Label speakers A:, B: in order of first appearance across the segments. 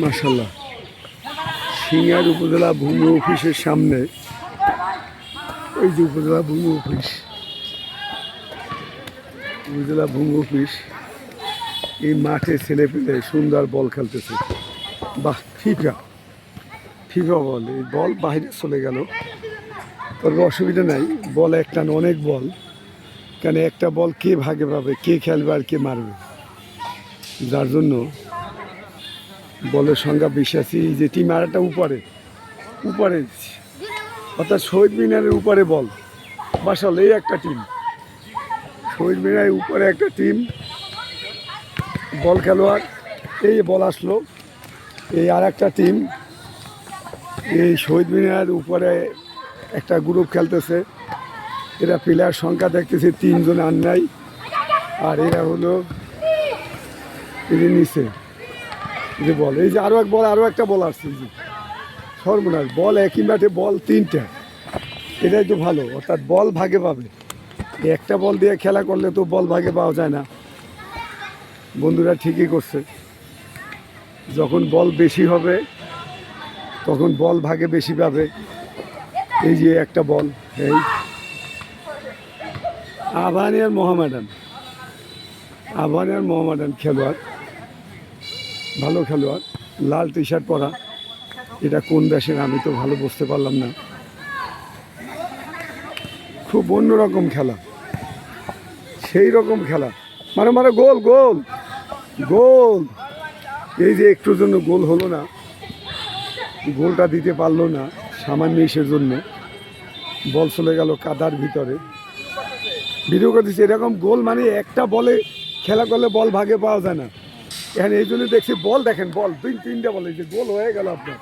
A: মাশাআল্লাহ, সিঙ্গার উপজেলা ভূমি অফিসের সামনে, এই যে উপজেলা ভূমি অফিস, উপজেলা ভূমি অফিস, এই মাঠে ছেলে পেলে সুন্দর বল খেলতেছে। বাহ, ফিফা ফিফা বল, এই বল বাইরে চলে গেল, তবে অসুবিধা নাই, বল একটা না, অনেক বল, কেন একটা বল কে ভাগে পাবে, কে খেলবে আর কে মারবে, যার জন্য বলের সংখ্যা বেশি আছে। এই যে টিম আর একটা উপরে উপরে অর্থাৎ শহীদ মিনারের উপরে বল, বাসাল এই একটা টিম, শহীদ মিনারের উপরে একটা টিম বল খেলোয়াড়, এই বল আসলো, এই আর একটা টিম এই শহীদ মিনারের উপরে একটা গ্রুপ খেলতেছে। এরা প্লেয়ার সংখ্যা দেখতেছে 3 জন আর নাই, আর এরা হলো এই যে নিচে যে বল, এই যে আরও এক বল, আরও একটা বল আসছে, যে সর্বনাশ, বল একই মাঠে বল 3টা, এটাই তো ভালো, অর্থাৎ বল ভাগে পাবে। একটা বল দিয়ে খেলা করলে তো বল ভাগে পাওয়া যায় না। বন্ধুরা ঠিকই করছে, যখন বল বেশি হবে তখন বল ভাগে বেশি পাবে। এই যে একটা বল, এই আবাহনী মোহামেডান খেলোয়াড়, ভালো খেলোয়াড়, লাল টি শার্ট পরা, এটা কোন দেশের আমি তো ভালো বুঝতে পারলাম না, খুব অন্যরকম খেলা, সেই রকম খেলা, মারো গোল গোল গোল। এই যে একটুর জন্য গোল হলো না, গোলটা দিতে পারলো না, সামান্য ইসের জন্য বল চলে গেল কাদার ভিতরে। ভিডিও করতেছি, এরকম গোল মানে একটা বলে খেলা করলে বল ভাগে পাওয়া যায় না। এখানে এই জন্য দেখছি বল, দেখেন বল 3টা বল, এই যে গোল হয়ে গেল আপনার,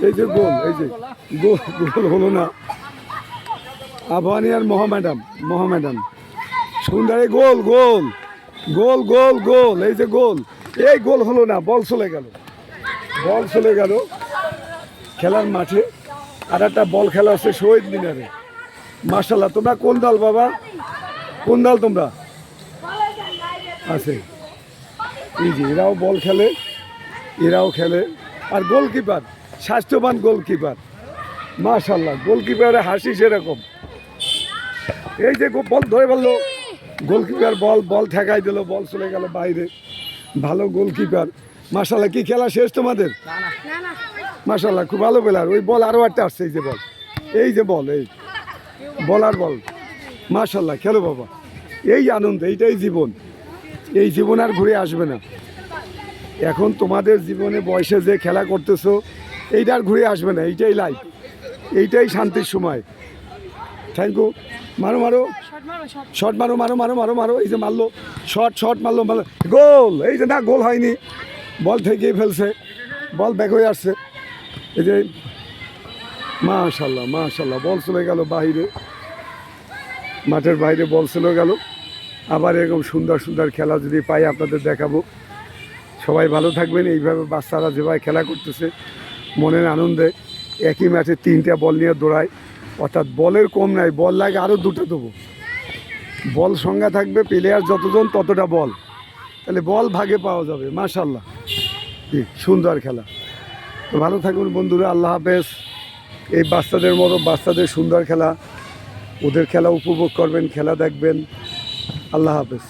A: এই যে গোল, এই যে গোল হলো না। আবাহনী আর মোহামেডান সুন্দর, গোল গোল গোল গোল গোল, এই যে গোল, এই গোল হলো না, বল চলে গেল খেলার মাঠে। আর একটা বল খেলা হচ্ছে শহীদ মিনারে। মাশাআল্লাহ, তোমরা কোন দল বাবা, কোন দল তোমরা? আছে এই যে এরাও বল খেলে, এরাও খেলে, আর গোলকিপার স্বাস্থ্যবান গোলকিপার, মাশাআল্লাহ, গোলকিপারের হাসি সেরকম। এই যে বল ধরে বললো, গোলকিপার বল ঠেকাই দিল, বল চলে গেল বাইরে, ভালো গোলকিপার, মাশাআল্লাহ। কি খেলা শেষ তোমাদের? মাশাআল্লাহ, খুব ভালো প্লেয়ার। ওই বল আরও একটা আসছে, এই যে বল, এই যে বল, এই বল আর বল, মাশাআল্লাহ, খেলো বাবা, এই আনন্দ, এইটাই জীবন, এই জীবন আর ঘুরে আসবে না। এখন তোমাদের জীবনে বয়সে যে খেলা করতেছো এইটা আর ঘুরে আসবে না, এইটাই লাইফ, এইটাই শান্তির সময়। Thank you. মারো শট মারো, এই যে মারলো, শট মারলো, গোল। এই যে না, গোল হয়নি, বল থেকেই ফেলছে, বল ব্যাক হয়ে আসছে, এই যে মাশাআল্লাহ, বল চলে গেল বাইরে, মাঠের বাইরে বল চলে গেল। আবার এরকম সুন্দর খেলা যদি পাই আপনাদের দেখাবো। সবাই ভালো থাকবেন। এইভাবে বাচ্চারা যেভাবে খেলা করতেছে মনের আনন্দে, একই ম্যাচে 3টা বল নিয়ে দৌড়ায়, অর্থাৎ বলের কম নাই, বল লাগে আরও 2টা দেবো, বল সংখ্যা থাকবে, প্লেয়ার যতজন ততটা বল, তাহলে বল ভাগে পাওয়া যাবে। মাশাআল্লাহ, কি সুন্দর খেলা। তো ভালো থাকুন বন্ধুরা, আল্লাহ হাফেজ। এই বাচ্চাদের মতো, বাচ্চাদের সুন্দর খেলা, ওদের খেলা উপভোগ করবেন, খেলা দেখবেন। আল্লাহ হাফেজ।